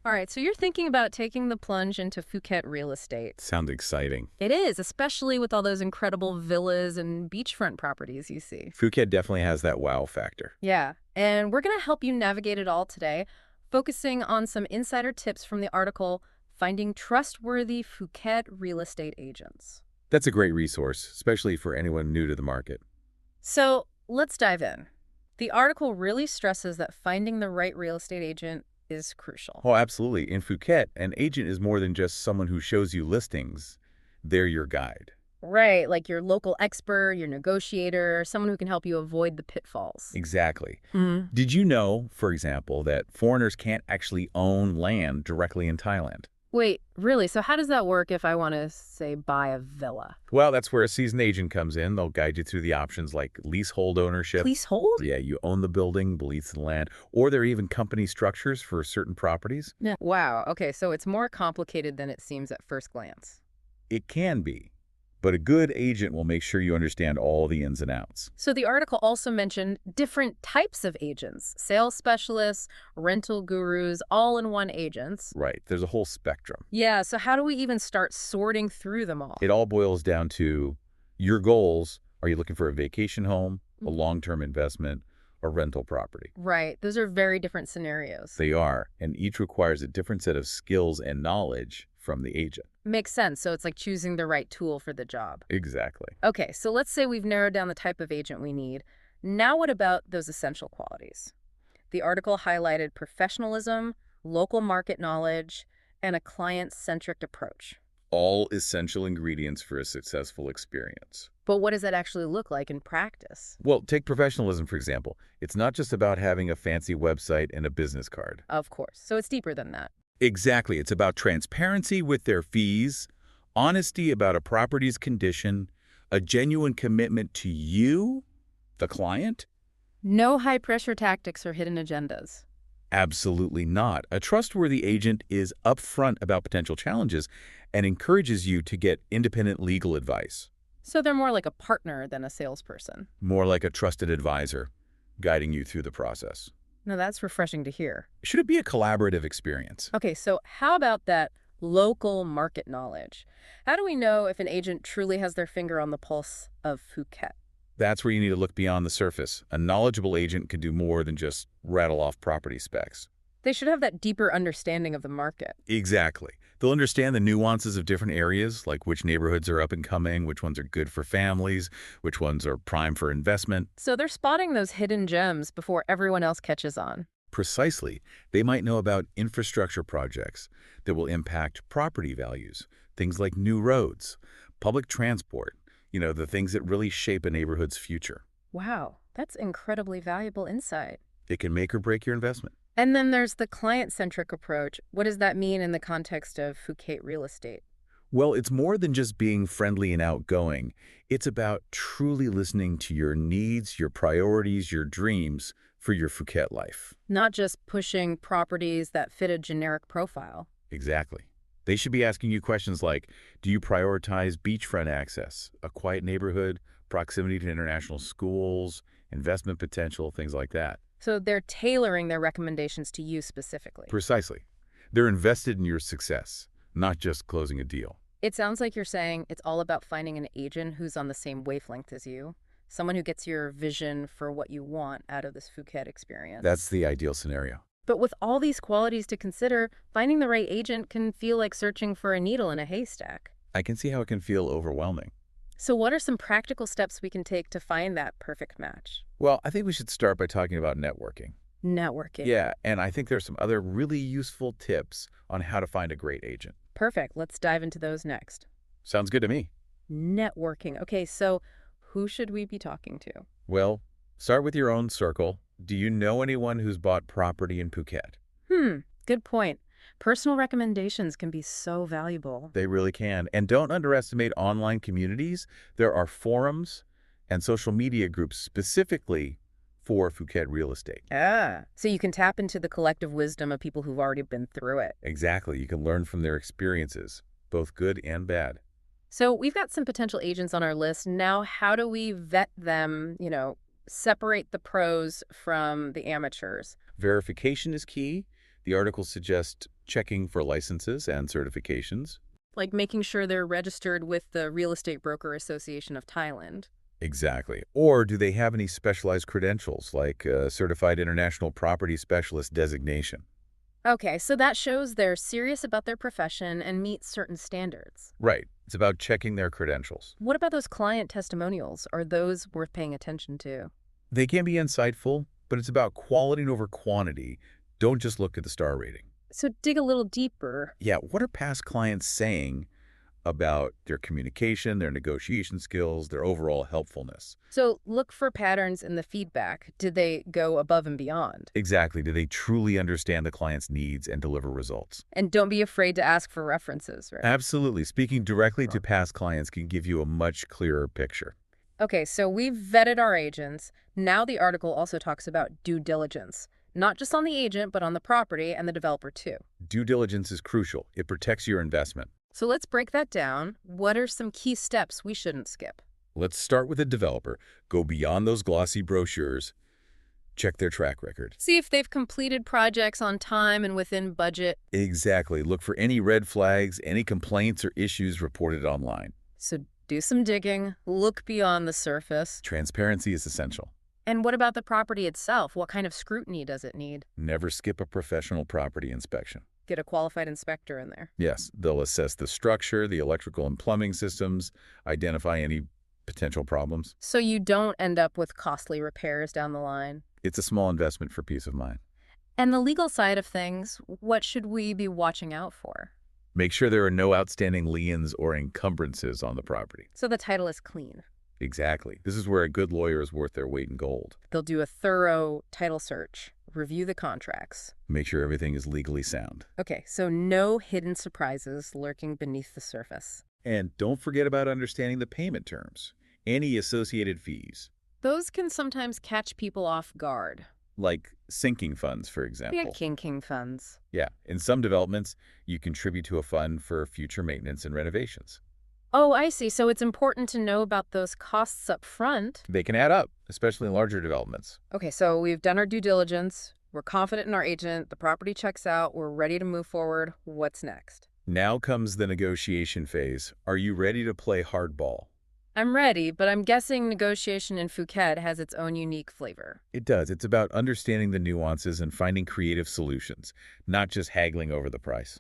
All right, so you're thinking about taking the plunge into Phuket real estate. Sounds exciting. It is, especially with all those incredible villas and beachfront properties you see. Phuket definitely has that wow factor. Yeah, and we're going to help you navigate it all today, focusing on some insider tips from the article, Finding Trustworthy Phuket Real Estate Agents. That's a great resource, especially for anyone new to the market. So let's dive in. The article really stresses that finding the right real estate agent is crucial. Oh, absolutely. In Phuket, an agent is more than just someone who shows you listings. They're your guide. Right, like your local expert, your negotiator, someone who can help you avoid the pitfalls. Exactly. Hmm. Did you know, for example, that foreigners can't actually own land directly in Thailand? Wait, really? So how does that work if I want to, say, buy a villa? Well, that's where a seasoned agent comes in. They'll guide you through the options like leasehold ownership. Leasehold? Yeah, you own the building, the lease of the land, or there are even company structures for certain properties. Yeah. Wow, okay, so it's more complicated than it seems at first glance. It can be, but a good agent will make sure you understand all the ins and outs. So the article also mentioned different types of agents, sales specialists, rental gurus, all-in-one agents. Right, there's a whole spectrum. Yeah, so how do we even start sorting through them all? It all boils down to your goals. Are you looking for a vacation home, a long-term investment, or rental property? Right, those are very different scenarios. They are, and each requires a different set of skills and knowledge from the agent. Makes sense, so it's like choosing the right tool for the job. Exactly. Okay, so let's say we've narrowed down the type of agent we need. Now what about those essential qualities? The article highlighted professionalism, local market knowledge, and a client-centric approach. All essential ingredients for a successful experience. But what does that actually look like in practice? Well, take professionalism, for example. It's not just about having a fancy website and a business card. Of course, so it's deeper than that. Exactly. It's about transparency with their fees, honesty about a property's condition, a genuine commitment to you, the client. No high-pressure tactics or hidden agendas. Absolutely not. A trustworthy agent is upfront about potential challenges and encourages you to get independent legal advice. So they're more like a partner than a salesperson. More like a trusted advisor, guiding you through the process. Now that's refreshing to hear. Should it be a collaborative experience? Okay, so how about that local market knowledge? How do we know if an agent truly has their finger on the pulse of Phuket? That's where you need to look beyond the surface. A knowledgeable agent can do more than just rattle off property specs. They should have that deeper understanding of the market. Exactly. They'll understand the nuances of different areas, like which neighborhoods are up and coming, which ones are good for families, which ones are prime for investment. So they're spotting those hidden gems before everyone else catches on. Precisely. They might know about infrastructure projects that will impact property values, things like new roads, public transport, the things that really shape a neighborhood's future. Wow, that's incredibly valuable insight. It can make or break your investment. And then there's the client-centric approach. What does that mean in the context of Phuket real estate? Well, it's more than just being friendly and outgoing. It's about truly listening to your needs, your priorities, your dreams for your Phuket life. Not just pushing properties that fit a generic profile. Exactly. They should be asking you questions like, do you prioritize beachfront access, a quiet neighborhood, proximity to international schools, investment potential, things like that? So they're tailoring their recommendations to you specifically. Precisely. They're invested in your success, not just closing a deal. It sounds like you're saying it's all about finding an agent who's on the same wavelength as you, someone who gets your vision for what you want out of this Phuket experience. That's the ideal scenario. But with all these qualities to consider, finding the right agent can feel like searching for a needle in a haystack. I can see how it can feel overwhelming. So what are some practical steps we can take to find that perfect match? Well, I think we should start by talking about networking. Networking. Yeah, and I think there's some other really useful tips on how to find a great agent. Perfect. Let's dive into those next. Sounds good to me. Networking. Okay, so who should we be talking to? Well, start with your own circle. Do you know anyone who's bought property in Phuket? Good point. Personal recommendations can be so valuable. They really can. And don't underestimate online communities. There are forums and social media groups specifically for Phuket real estate. So you can tap into the collective wisdom of people who've already been through it. Exactly. You can learn from their experiences, both good and bad. So we've got some potential agents on our list. Now, how do we vet them, separate the pros from the amateurs? Verification is key. The article suggests checking for licenses and certifications. Like making sure they're registered with the Real Estate Broker Association of Thailand. Exactly. Or do they have any specialized credentials, like a Certified International Property Specialist designation? Okay, so that shows they're serious about their profession and meet certain standards. Right. It's about checking their credentials. What about those client testimonials? Are those worth paying attention to? They can be insightful, but it's about quality over quantity. Don't just look at the star rating. So dig a little deeper. Yeah, what are past clients saying about their communication, their negotiation skills, their overall helpfulness? So look for patterns in the feedback. Did they go above and beyond? Exactly. Do they truly understand the client's needs and deliver results? And don't be afraid to ask for references, right? Absolutely. Speaking directly to past clients can give you a much clearer picture. Okay, so we've vetted our agents. Now the article also talks about due diligence, not just on the agent, but on the property and the developer too. Due diligence is crucial. It protects your investment. So let's break that down. What are some key steps we shouldn't skip? Let's start with a developer. Go beyond those glossy brochures. Check their track record. See if they've completed projects on time and within budget. Exactly. Look for any red flags, any complaints or issues reported online. So do some digging, look beyond the surface. Transparency is essential. And what about the property itself? What kind of scrutiny does it need? Never skip a professional property inspection. Get a qualified inspector in there. Yes, they'll assess the structure, the electrical and plumbing systems, identify any potential problems. So you don't end up with costly repairs down the line. It's a small investment for peace of mind. And the legal side of things, what should we be watching out for? Make sure there are no outstanding liens or encumbrances on the property. So the title is clean. Exactly. This is where a good lawyer is worth their weight in gold. They'll do a thorough title search, review the contracts. Make sure everything is legally sound. Okay, so no hidden surprises lurking beneath the surface. And don't forget about understanding the payment terms, any associated fees, Those can sometimes catch people off guard. like sinking funds, for example. Yeah, king funds. Yeah, in some developments, you contribute to a fund for future maintenance and renovations. Oh, I see. So it's important to know about those costs up front. They can add up, especially in larger developments. Okay, so we've done our due diligence. We're confident in our agent. The property checks out. We're ready to move forward. What's next? Now comes the negotiation phase. Are you ready to play hardball? I'm ready, but I'm guessing negotiation in Phuket has its own unique flavor. It does. It's about understanding the nuances and finding creative solutions, not just haggling over the price.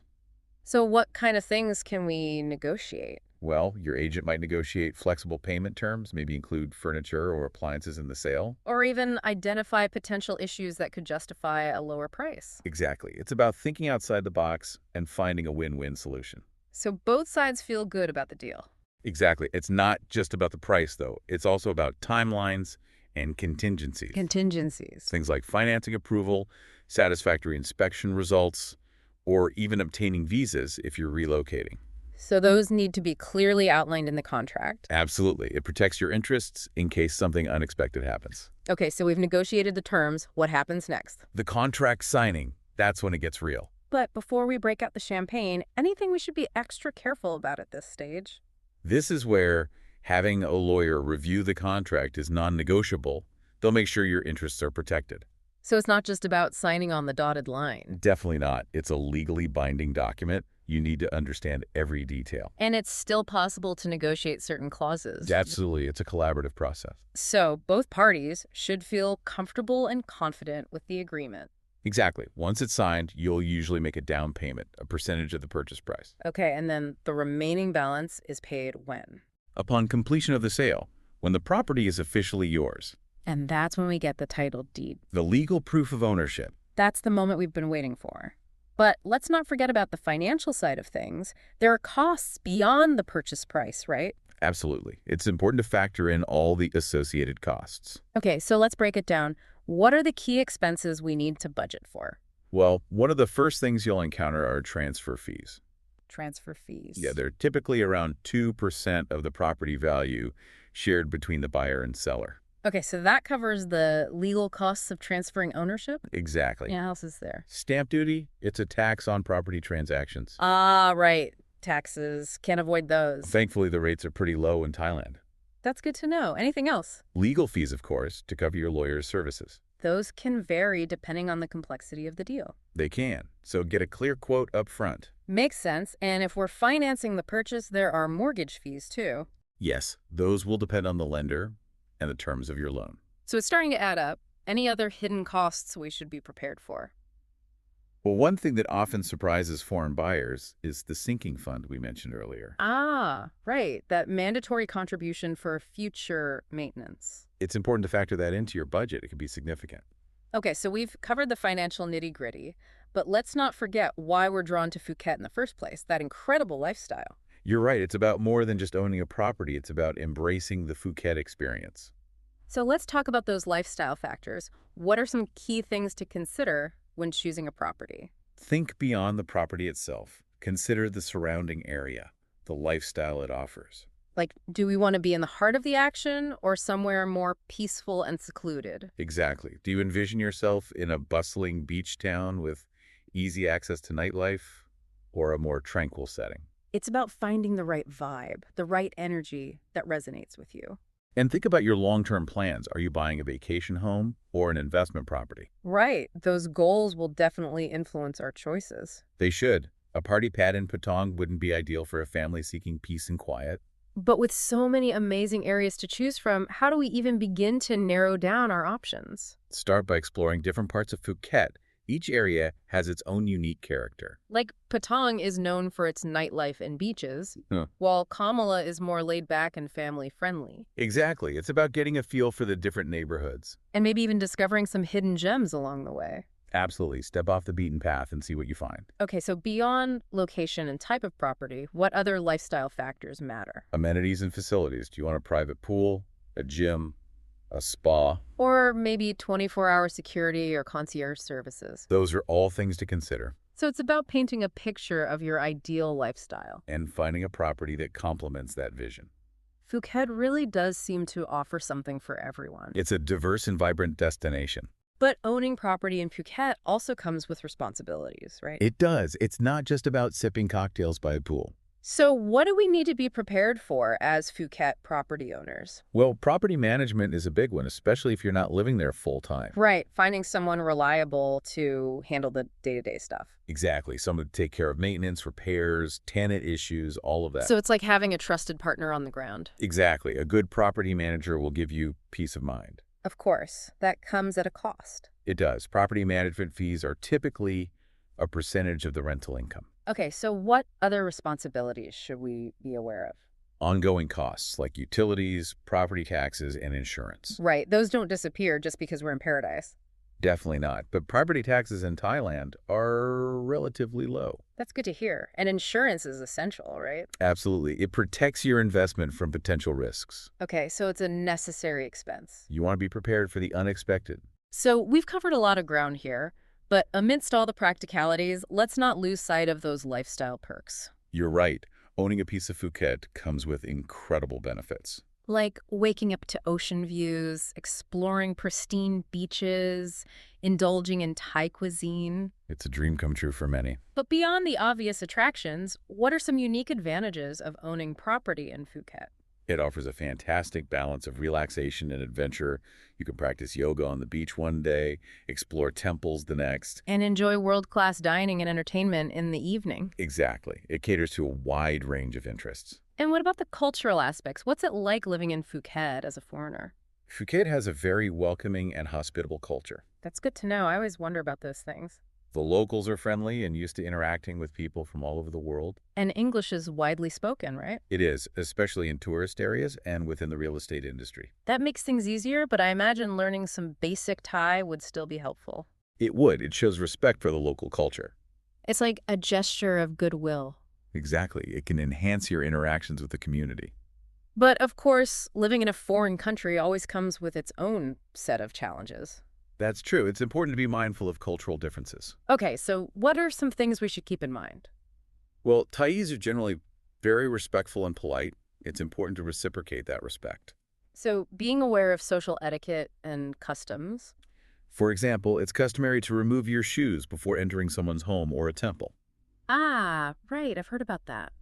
So what kind of things can we negotiate? Well, your agent might negotiate flexible payment terms, maybe include furniture or appliances in the sale. Or even identify potential issues that could justify a lower price. Exactly. It's about thinking outside the box and finding a win-win solution. So both sides feel good about the deal. Exactly. It's not just about the price, though. It's also about timelines and contingencies. Contingencies. Things like financing approval, satisfactory inspection results, or even obtaining visas if you're relocating. So those need to be clearly outlined in the contract. Absolutely. It protects your interests in case something unexpected happens. Okay, so we've negotiated the terms. What happens next? The contract signing, that's when it gets real. But before we break out the champagne, anything we should be extra careful about at this stage? This is where having a lawyer review the contract is non-negotiable. They'll make sure your interests are protected. So it's not just about signing on the dotted line. Definitely not. It's a legally binding document. You need to understand every detail. And it's still possible to negotiate certain clauses. Absolutely. It's a collaborative process. So both parties should feel comfortable and confident with the agreement. Exactly. Once it's signed, you'll usually make a down payment, a percentage of the purchase price. Okay, and then the remaining balance is paid when? Upon completion of the sale, when the property is officially yours. And that's when we get the title deed. The legal proof of ownership. That's the moment we've been waiting for. But let's not forget about the financial side of things. There are costs beyond the purchase price, right? Absolutely. It's important to factor in all the associated costs. Okay, so let's break it down. What are the key expenses we need to budget for? Well, one of the first things you'll encounter are transfer fees. Transfer fees. Yeah, they're typically around 2% of the property value shared between the buyer and seller. Okay, so that covers the legal costs of transferring ownership? Exactly. Yeah, what else is there? Stamp duty, it's a tax on property transactions. Ah, right. Taxes. Can't avoid those. Thankfully, the rates are pretty low in Thailand. That's good to know. Anything else? Legal fees, of course, to cover your lawyer's services. Those can vary depending on the complexity of the deal. They can, so get a clear quote up front. Makes sense, and if we're financing the purchase, there are mortgage fees too. Yes, those will depend on the lender and the terms of your loan. So it's starting to add up. Any other hidden costs we should be prepared for? Well, one thing that often surprises foreign buyers is the sinking fund we mentioned earlier. Ah, right, that mandatory contribution for future maintenance. It's important to factor that into your budget. It can be significant. Okay, so we've covered the financial nitty-gritty, but let's not forget why we're drawn to Phuket in the first place, that incredible lifestyle. You're right. It's about more than just owning a property. It's about embracing the Phuket experience. So let's talk about those lifestyle factors. What are some key things to consider when choosing a property? Think beyond the property itself. Consider the surrounding area, the lifestyle it offers. Like, do we want to be in the heart of the action or somewhere more peaceful and secluded? Exactly. Do you envision yourself in a bustling beach town with easy access to nightlife or a more tranquil setting? It's about finding the right vibe, the right energy that resonates with you. And think about your long-term plans. Are you buying a vacation home or an investment property? Right. Those goals will definitely influence our choices. They should. A party pad in Patong wouldn't be ideal for a family seeking peace and quiet. But with so many amazing areas to choose from, how do we even begin to narrow down our options? Start by exploring different parts of Phuket. Each area has its own unique character. Like Patong is known for its nightlife and beaches, Huh. while Kamala is more laid back and family friendly. Exactly. It's about getting a feel for the different neighborhoods. And maybe even discovering some hidden gems along the way. Absolutely. Step off the beaten path and see what you find. Okay, so beyond location and type of property, what other lifestyle factors matter? Amenities and facilities. Do you want a private pool, a gym, a spa? Or maybe 24-hour security or concierge services. Those are all things to consider. So it's about painting a picture of your ideal lifestyle. And finding a property that complements that vision. Phuket really does seem to offer something for everyone. It's a diverse and vibrant destination. But owning property in Phuket also comes with responsibilities, right? It does. It's not just about sipping cocktails by a pool. So what do we need to be prepared for as Phuket property owners? Well, property management is a big one, especially if you're not living there full time. Right, finding someone reliable to handle the day-to-day stuff. Exactly. Someone to take care of maintenance, repairs, tenant issues, all of that. So it's like having a trusted partner on the ground. Exactly. A good property manager will give you peace of mind. Of course, that comes at a cost. It does. Property management fees are typically a percentage of the rental income. Okay, so what other responsibilities should we be aware of? Ongoing costs like utilities, property taxes, and insurance. Right, those don't disappear just because we're in paradise. Definitely not. But property taxes in Thailand are relatively low. That's good to hear. And insurance is essential, right? Absolutely. It protects your investment from potential risks. Okay, so it's a necessary expense. You want to be prepared for the unexpected. So we've covered a lot of ground here, but amidst all the practicalities, let's not lose sight of those lifestyle perks. You're right. Owning a piece of Phuket comes with incredible benefits. Like waking up to ocean views, exploring pristine beaches, indulging in Thai cuisine. It's a dream come true for many. But beyond the obvious attractions, what are some unique advantages of owning property in Phuket? It offers a fantastic balance of relaxation and adventure. You can practice yoga on the beach one day, explore temples the next. And enjoy world-class dining and entertainment in the evening. Exactly. It caters to a wide range of interests. And what about the cultural aspects? What's it like living in Phuket as a foreigner? Phuket has a very welcoming and hospitable culture. That's good to know. I always wonder about those things. The locals are friendly and used to interacting with people from all over the world. And English is widely spoken, right? It is, especially in tourist areas and within the real estate industry. That makes things easier, but I imagine learning some basic Thai would still be helpful. It would. It shows respect for the local culture. It's like a gesture of goodwill. Exactly. It can enhance your interactions with the community. But of course, living in a foreign country always comes with its own set of challenges. That's true. It's important to be mindful of cultural differences. Okay, so what are some things we should keep in mind? Well, Thais are generally very respectful and polite. It's important to reciprocate that respect. So being aware of social etiquette and customs. For example, it's customary to remove your shoes before entering someone's home or a temple. Ah, right, I've heard about that.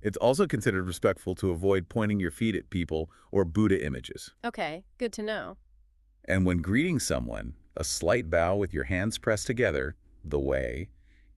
It's also considered respectful to avoid pointing your feet at people or Buddha images. Okay, good to know. And when greeting someone, a slight bow with your hands pressed together, the way,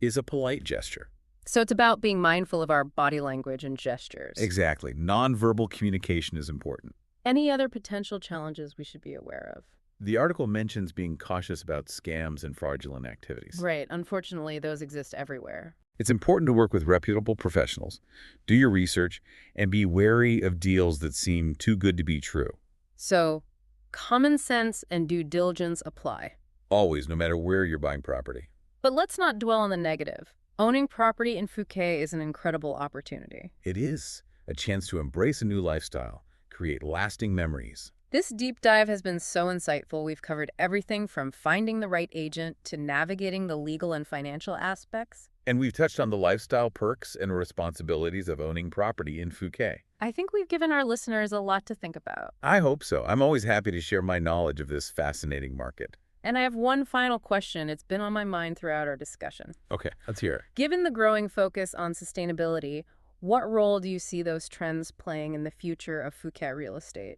is a polite gesture. So it's about being mindful of our body language and gestures. Exactly. Nonverbal communication is important. Any other potential challenges we should be aware of? The article mentions being cautious about scams and fraudulent activities. Right. Unfortunately, those exist everywhere. It's important to work with reputable professionals, do your research, and be wary of deals that seem too good to be true. So, common sense and due diligence apply. Always, no matter where you're buying property. But let's not dwell on the negative. Owning property in Phuket is an incredible opportunity. It is a chance to embrace a new lifestyle, create lasting memories. This deep dive has been so insightful. We've covered everything from finding the right agent to navigating the legal and financial aspects. And we've touched on the lifestyle perks and responsibilities of owning property in Phuket. I think we've given our listeners a lot to think about. I hope so. I'm always happy to share my knowledge of this fascinating market. And I have one final question. It's been on my mind throughout our discussion. Okay, let's hear it. Given the growing focus on sustainability, what role do you see those trends playing in the future of Phuket real estate?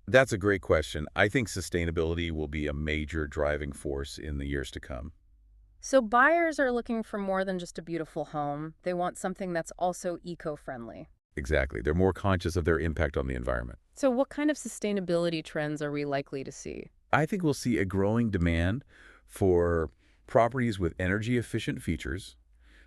That's a great question. I think sustainability will be a major driving force in the years to come. So buyers are looking for more than just a beautiful home. They want something that's also eco-friendly. Exactly. They're more conscious of their impact on the environment. So what kind of sustainability trends are we likely to see? I think we'll see a growing demand for properties with energy-efficient features,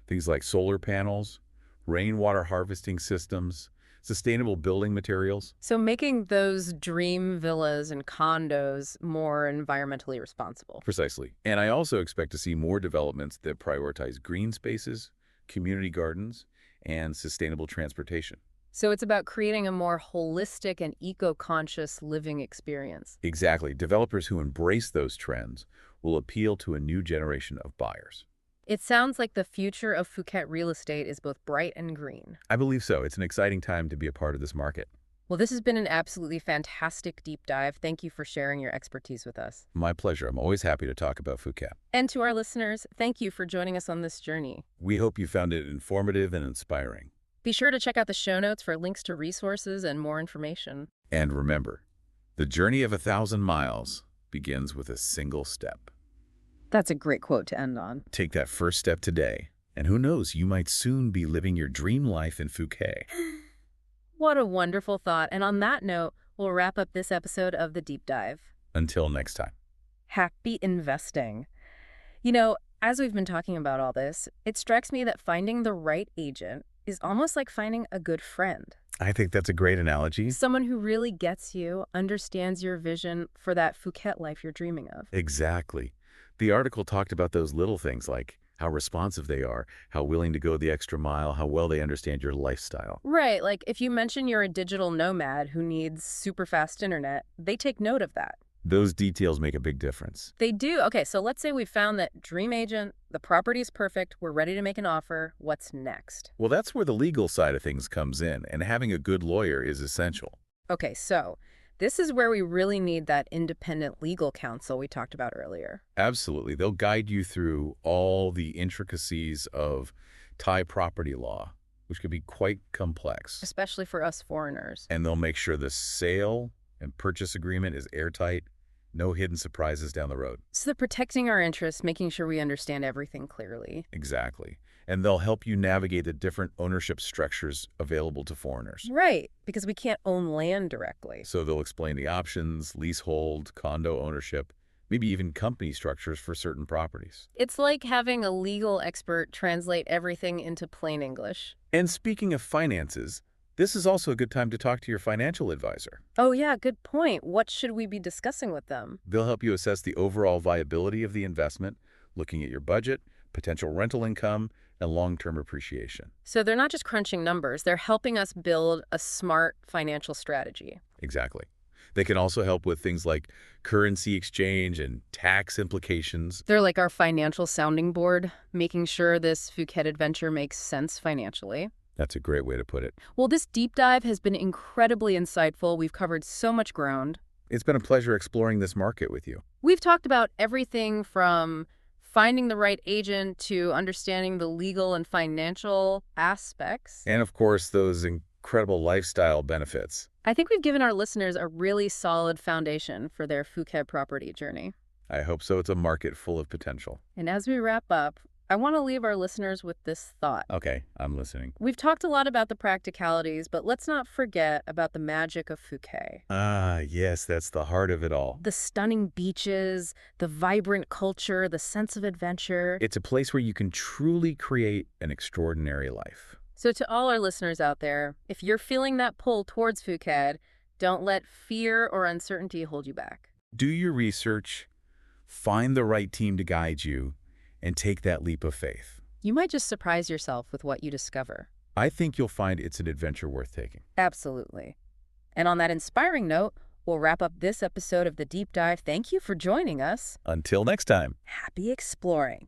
things like solar panels, rainwater harvesting systems, sustainable building materials. So making those dream villas and condos more environmentally responsible. Precisely. And I also expect to see more developments that prioritize green spaces, community gardens, and sustainable transportation. So it's about creating a more holistic and eco-conscious living experience. Exactly. Developers who embrace those trends will appeal to a new generation of buyers. It sounds like the future of Phuket real estate is both bright and green. I believe so. It's an exciting time to be a part of this market. Well, this has been an absolutely fantastic deep dive. Thank you for sharing your expertise with us. My pleasure. I'm always happy to talk about Phuket. And to our listeners, thank you for joining us on this journey. We hope you found it informative and inspiring. Be sure to check out the show notes for links to resources and more information. And remember, the journey of 1,000 miles begins with a single step. That's a great quote to end on. Take that first step today, and who knows, you might soon be living your dream life in Phuket. What a wonderful thought. And on that note, we'll wrap up this episode of The Deep Dive. Until next time. Happy investing. You know, as we've been talking about all this, it strikes me that finding the right agent is almost like finding a good friend. I think that's a great analogy. Someone who really gets you, understands your vision for that Phuket life you're dreaming of. Exactly. The article talked about those little things like how responsive they are, how willing to go the extra mile, how well they understand your lifestyle. Right, like if you mention you're a digital nomad who needs super fast internet, they take note of that. Those details make a big difference. They do. Okay, so let's say we found that dream agent, the property's perfect, we're ready to make an offer. What's next? Well, that's where the legal side of things comes in, and having a good lawyer is essential. Okay, so this is where we really need that independent legal counsel we talked about earlier. Absolutely. They'll guide you through all the intricacies of Thai property law, which can be quite complex. Especially for us foreigners. And they'll make sure the sale and purchase agreement is airtight, no hidden surprises down the road. So they're protecting our interests, making sure we understand everything clearly. Exactly. And they'll help you navigate the different ownership structures available to foreigners. Right, because we can't own land directly. So they'll explain the options, leasehold, condo ownership, maybe even company structures for certain properties. It's like having a legal expert translate everything into plain English. And speaking of finances, this is also a good time to talk to your financial advisor. Oh yeah, good point. What should we be discussing with them? They'll help you assess the overall viability of the investment, looking at your budget, potential rental income, and long-term appreciation. So they're not just crunching numbers, they're helping us build a smart financial strategy. Exactly. They can also help with things like currency exchange and tax implications. They're like our financial sounding board, making sure this Phuket adventure makes sense financially. That's a great way to put it. Well, this deep dive has been incredibly insightful. We've covered so much ground. It's been a pleasure exploring this market with you. We've talked about everything from finding the right agent to understanding the legal and financial aspects. And of course, those incredible lifestyle benefits. I think we've given our listeners a really solid foundation for their Phuket property journey. I hope so. It's a market full of potential. And as we wrap up, I want to leave our listeners with this thought. Okay, I'm listening. We've talked a lot about the practicalities, but let's not forget about the magic of Phuket. Ah, yes, that's the heart of it all. The stunning beaches, the vibrant culture, the sense of adventure. It's a place where you can truly create an extraordinary life. So to all our listeners out there, if you're feeling that pull towards Phuket, don't let fear or uncertainty hold you back. Do your research, find the right team to guide you, and take that leap of faith. You might just surprise yourself with what you discover. I think you'll find it's an adventure worth taking. Absolutely. And on that inspiring note, we'll wrap up this episode of The Deep Dive. Thank you for joining us. Until next time. Happy exploring.